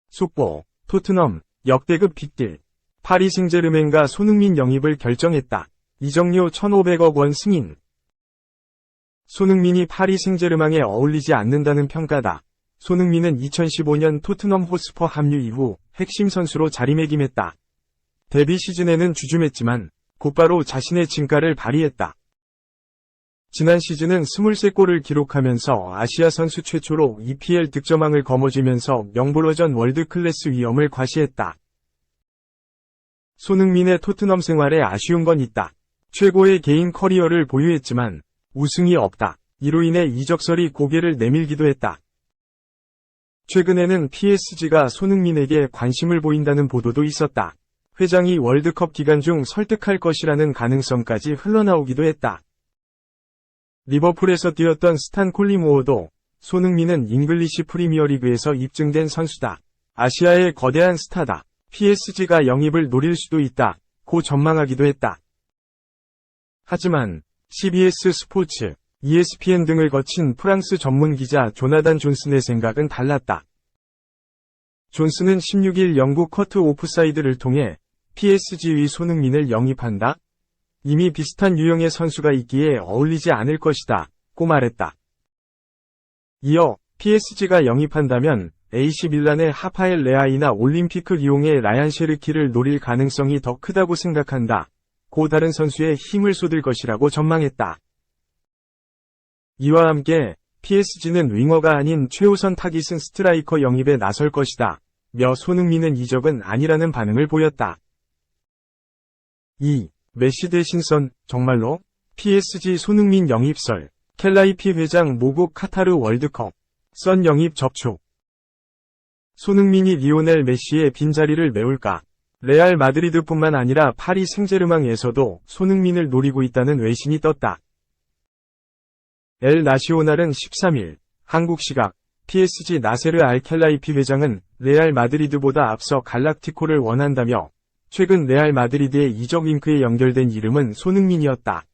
속보, 토트넘, 역대급 빅딜. 파리 생제르맹과 손흥민 영입을 결정했다. 이적료 1,500억 원 승인. 손흥민이 파리 생제르맹에 어울리지 않는다는 평가다. 손흥민은 2015년 토트넘 호스퍼 합류 이후 핵심 선수로 자리매김했다. 데뷔 시즌에는 주춤했지만 곧바로 자신의 진가를 발휘했다. 지난 시즌은 23골을 기록하면서 아시아 선수 최초로 EPL 득점왕을 거머쥐면서 명불허전 월드클래스 위엄을 과시했다. 손흥민의 토트넘 생활에 아쉬운 건 있다. 최고의 개인 커리어를 보유했지만 우승이 없다. 이로 인해 이적설이 고개를 내밀기도 했다. 최근에는 PSG가 손흥민에게 관심을 보인다는 보도도 있었다. 회장이 월드컵 기간 중 설득할 것이라는 가능성까지 흘러나오기도 했다. 리버풀에서 뛰었던 스탄 콜리모어도 손흥민은 잉글리시 프리미어리그에서 입증된 선수다. 아시아의 거대한 스타다. PSG가 영입을 노릴 수도 있다. 고 전망하기도 했다. 하지만 CBS 스포츠, ESPN 등을 거친 프랑스 전문 기자 조나단 존슨의 생각은 달랐다. 존슨은 16일 영국 커트 오프사이드를 통해 PSG의 손흥민을 영입한다. 이미 비슷한 유형의 선수가 있기에 어울리지 않을 것이다. 고 말했다. 이어 PSG가 영입한다면 AC 밀란의 하파엘 레아이나 올림피크 리옹의 라얀 셰르키를 노릴 가능성이 더 크다고 생각한다. 고 다른 선수에 힘을 쏟을 것이라고 전망했다. 이와 함께 PSG는 윙어가 아닌 최우선 타깃은 스트라이커 영입에 나설 것이다. 며 손흥민은 이적은 아니라는 반응을 보였다. 2. 메시 대신 선, 정말로? PSG 손흥민 영입설. 켈라이피 회장 모국 카타르 월드컵. 선 영입 접촉. 손흥민이 리오넬 메시의 빈자리를 메울까? 레알 마드리드뿐만 아니라 파리 생제르맹에서도 손흥민을 노리고 있다는 외신이 떴다. 엘 나시오날은 13일 한국 시각 PSG 나세르 알켈라이피 회장은 레알 마드리드보다 앞서 갈락티코를 원한다며 최근 레알 마드리드의 이적 링크에 연결된 이름은 손흥민이었다.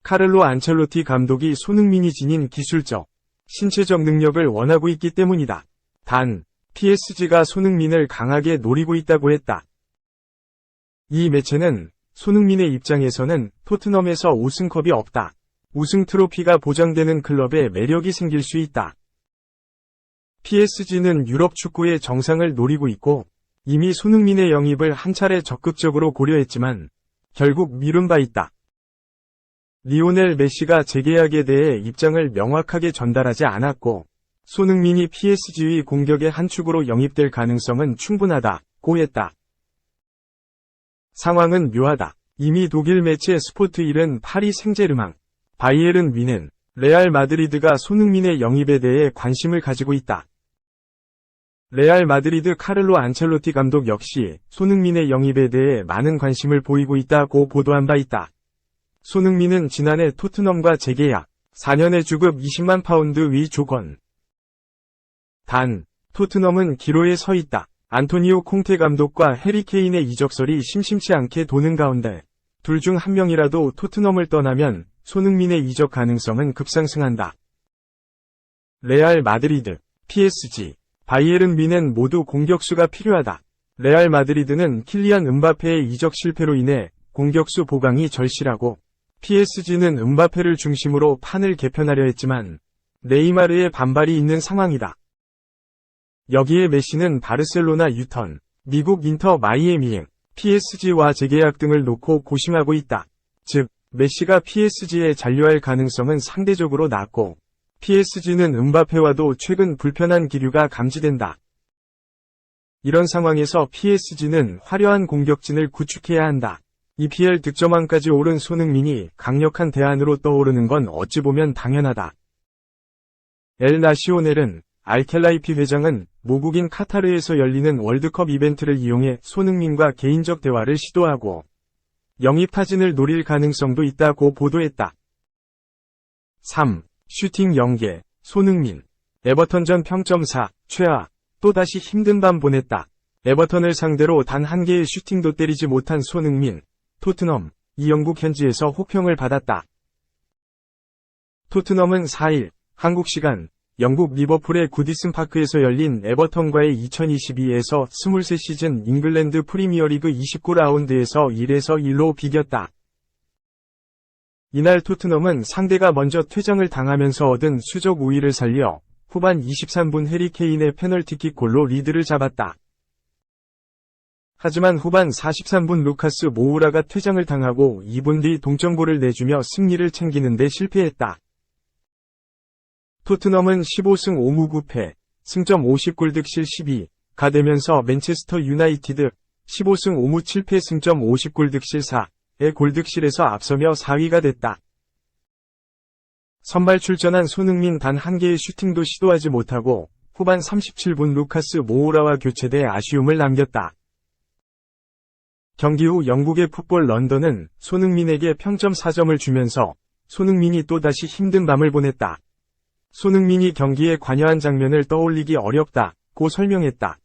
카를로 안첼로티 감독이 손흥민이 지닌 기술적, 신체적 능력을 원하고 있기 때문이다. 단, PSG가 손흥민을 강하게 노리고 있다고 했다. 이 매체는 손흥민의 입장에서는 토트넘에서 우승컵이 없다. 우승 트로피가 보장되는 클럽에 매력이 생길 수 있다. PSG는 유럽 축구의 정상을 노리고 있고 이미 손흥민의 영입을 한 차례 적극적으로 고려했지만 결국 미룬 바 있다. 리오넬 메시가 재계약에 대해 입장을 명확하게 전달하지 않았고 손흥민이 PSG의 공격의 한 축으로 영입될 가능성은 충분하다고 했다. 상황은 묘하다. 이미 독일 매체 스포트1은 파리 생제르맹, 바이에른 뮌헨, 레알 마드리드가 손흥민의 영입에 대해 관심을 가지고 있다. 레알 마드리드 카를로 안첼로티 감독 역시 손흥민의 영입에 대해 많은 관심을 보이고 있다고 보도한 바 있다. 손흥민은 지난해 토트넘과 재계약, 4년의 주급 20만 파운드 위 조건. 단, 토트넘은 기로에 서 있다. 안토니오 콩테 감독과 해리 케인의 이적설이 심심치 않게 도는 가운데 둘 중 한 명이라도 토트넘을 떠나면 손흥민의 이적 가능성은 급상승한다. 레알 마드리드, PSG, 바이에른 뮌헨 모두 공격수가 필요하다. 레알 마드리드는 킬리안 음바페의 이적 실패로 인해 공격수 보강이 절실하고 PSG는 음바페를 중심으로 판을 개편하려 했지만 네이마르의 반발이 있는 상황이다. 여기에 메시는 바르셀로나 유턴, 미국 인터 마이애미행, PSG와 재계약 등을 놓고 고심하고 있다. 즉, 메시가 PSG에 잔류할 가능성은 상대적으로 낮고 PSG는 음바페와도 최근 불편한 기류가 감지된다. 이런 상황에서 PSG는 화려한 공격진을 구축해야 한다. EPL 득점왕까지 오른 손흥민이 강력한 대안으로 떠오르는 건 어찌 보면 당연하다. 엘 나시오넬은 알켈라이피 회장은 모국인 카타르에서 열리는 월드컵 이벤트를 이용해 손흥민과 개인적 대화를 시도하고 영입 타진을 노릴 가능성도 있다고 보도했다. 3. 슈팅 연계, 손흥민. 에버턴전 평점 4, 최하. 또다시 힘든 밤 보냈다. 에버턴을 상대로 단 한 개의 슈팅도 때리지 못한 손흥민. 토트넘, 이 영국 현지에서 혹평을 받았다. 토트넘은 4일, 한국 시간, 영국 리버풀의 구디슨 파크에서 열린 에버턴과의 2022에서 23시즌 잉글랜드 프리미어리그 29라운드에서 1에서 1로 비겼다. 이날 토트넘은 상대가 먼저 퇴장을 당하면서 얻은 수적 우위를 살려 후반 23분 해리 케인의 페널티킥 골로 리드를 잡았다. 하지만 후반 43분 루카스 모우라가 퇴장을 당하고 2분 뒤 동점골을 내주며 승리를 챙기는 데 실패했다. 토트넘은 15승 5무 9패, 승점 50골 득실 12가 되면서 맨체스터 유나이티드 15승 5무 7패 승점 50골 득실 4의 골득실에서 앞서며 4위가 됐다. 선발 출전한 손흥민 단 한 개의 슈팅도 시도하지 못하고 후반 37분 루카스 모우라와 교체돼 아쉬움을 남겼다. 경기 후 영국의 풋볼 런던은 손흥민에게 평점 4점을 주면서 손흥민이 또다시 힘든 밤을 보냈다. 손흥민이 경기에 관여한 장면을 떠올리기 어렵다고 설명했다.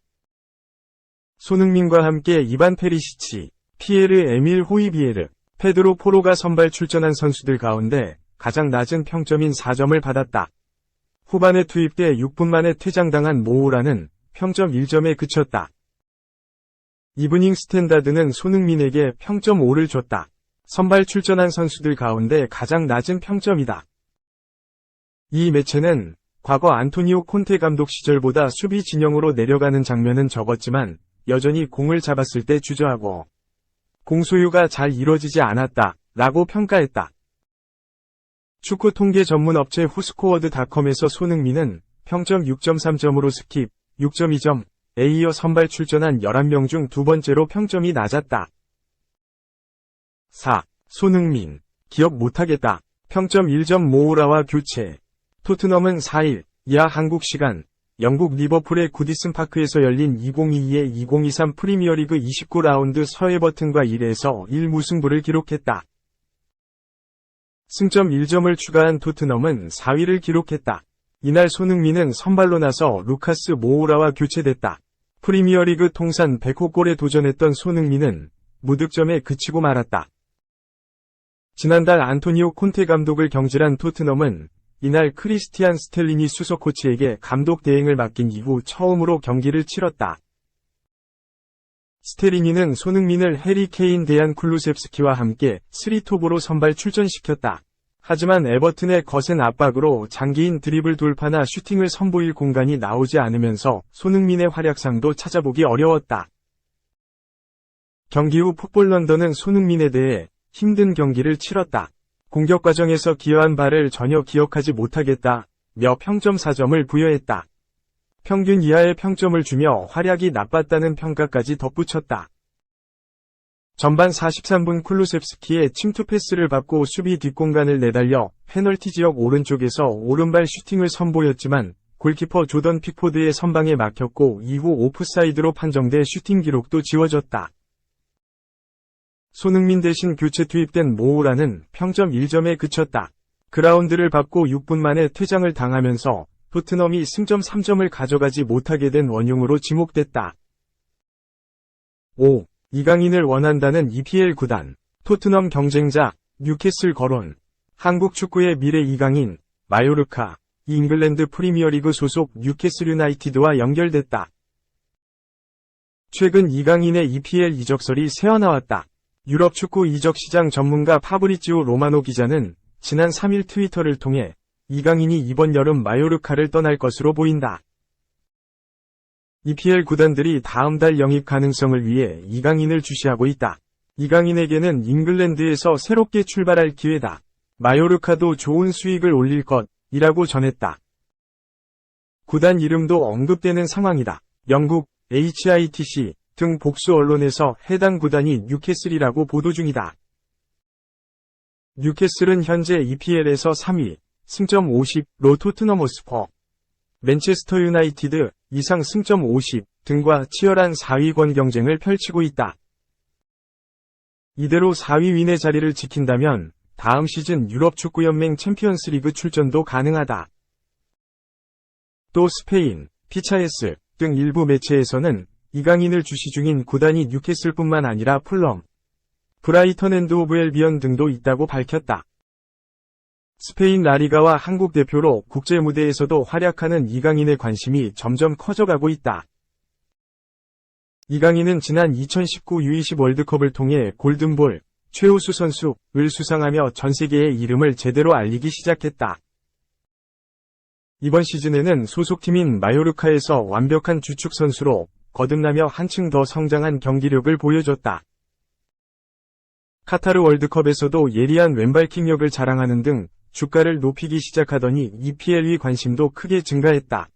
손흥민과 함께 이반 페리시치, 피에르 에밀 호이비에르, 페드로 포로가 선발 출전한 선수들 가운데 가장 낮은 평점인 4점을 받았다. 후반에 투입돼 6분 만에 퇴장당한 모우라는 평점 1점에 그쳤다. 이브닝 스탠다드는 손흥민에게 평점 5를 줬다. 선발 출전한 선수들 가운데 가장 낮은 평점이다. 이 매체는 과거 안토니오 콘테 감독 시절보다 수비 진영으로 내려가는 장면은 적었지만 여전히 공을 잡았을 때 주저하고 공 소유가 잘 이뤄지지 않았다 라고 평가했다. 축구 통계 전문 업체 후스코어드닷컴에서 손흥민은 평점 6.3점으로 스킵, 6.2점에 이어 선발 출전한 11명 중 두 번째로 평점이 낮았다. 4. 손흥민, 기억 못하겠다. 평점 1점 모우라와 교체. 토트넘은 4일, 이하 한국 시간, 영국 리버풀의 구디슨 파크에서 열린 2022-2023 프리미어리그 29라운드 서에버튼과 1에서 1 무승부를 기록했다. 승점 1점을 추가한 토트넘은 4위를 기록했다. 이날 손흥민은 선발로 나서 루카스 모우라와 교체됐다. 프리미어리그 통산 100호 골에 도전했던 손흥민은 무득점에 그치고 말았다. 지난달 안토니오 콘테 감독을 경질한 토트넘은 이날 크리스티안 스텔리니 수석 코치에게 감독 대행을 맡긴 이후 처음으로 경기를 치렀다. 스텔리니는 손흥민을 해리 케인 데얀 쿨루셉스키와 함께 3톱으로 선발 출전시켰다. 하지만 에버튼의 거센 압박으로 장기인 드리블 돌파나 슈팅을 선보일 공간이 나오지 않으면서 손흥민의 활약상도 찾아보기 어려웠다. 경기 후 풋볼 런던은 손흥민에 대해 힘든 경기를 치렀다. 공격 과정에서 기여한 바를 전혀 기억하지 못하겠다며 평점 4점을 부여했다. 평균 이하의 평점을 주며 활약이 나빴다는 평가까지 덧붙였다. 전반 43분 쿨루셉스키의 침투 패스를 받고 수비 뒷공간을 내달려 페널티 지역 오른쪽에서 오른발 슈팅을 선보였지만 골키퍼 조던 픽포드의 선방에 막혔고 이후 오프사이드로 판정돼 슈팅 기록도 지워졌다. 손흥민 대신 교체 투입된 모우라는 평점 1점에 그쳤다. 그라운드를 밟고 6분 만에 퇴장을 당하면서 토트넘이 승점 3점을 가져가지 못하게 된 원흉으로 지목됐다. 5. 이강인을 원한다는 EPL 구단. 토트넘 경쟁자, 뉴캐슬 거론. 한국 축구의 미래 이강인, 마요르카, 잉글랜드 프리미어리그 소속 뉴캐슬 유나이티드와 연결됐다. 최근 이강인의 EPL 이적설이 새어나왔다. 유럽 축구 이적 시장 전문가 파브리지오 로마노 기자는 지난 3일 트위터를 통해 이강인이 이번 여름 마요르카를 떠날 것으로 보인다. EPL 구단들이 다음 달 영입 가능성을 위해 이강인을 주시하고 있다. 이강인에게는 잉글랜드에서 새롭게 출발할 기회다. 마요르카도 좋은 수익을 올릴 것이라고 전했다. 구단 이름도 언급되는 상황이다. 영국, HITC 등 복수 언론에서 해당 구단이 뉴캐슬이라고 보도 중이다. 뉴캐슬은 현재 EPL에서 3위, 승점 50로 토트넘 호스퍼, 맨체스터 유나이티드 이상 승점 50 등과 치열한 4위권 경쟁을 펼치고 있다. 이대로 4위 윈의 자리를 지킨다면 다음 시즌 유럽축구연맹 챔피언스리그 출전도 가능하다. 또 스페인, 피차에스 등 일부 매체에서는 이강인을 주시 중인 구단이 뉴캐슬뿐만 아니라 풀럼, 브라이턴 앤드 호브 앨비언 등도 있다고 밝혔다. 스페인 라리가와 한국 대표로 국제 무대에서도 활약하는 이강인의 관심이 점점 커져가고 있다. 이강인은 지난 2019 U20 월드컵을 통해 골든볼, 최우수 선수를 수상하며 전 세계의 이름을 제대로 알리기 시작했다. 이번 시즌에는 소속팀인 마요르카에서 완벽한 주축 선수로 거듭나며 한층 더 성장한 경기력을 보여줬다. 카타르 월드컵에서도 예리한 왼발킥력을 자랑하는 등 주가를 높이기 시작하더니 EPL의 관심도 크게 증가했다.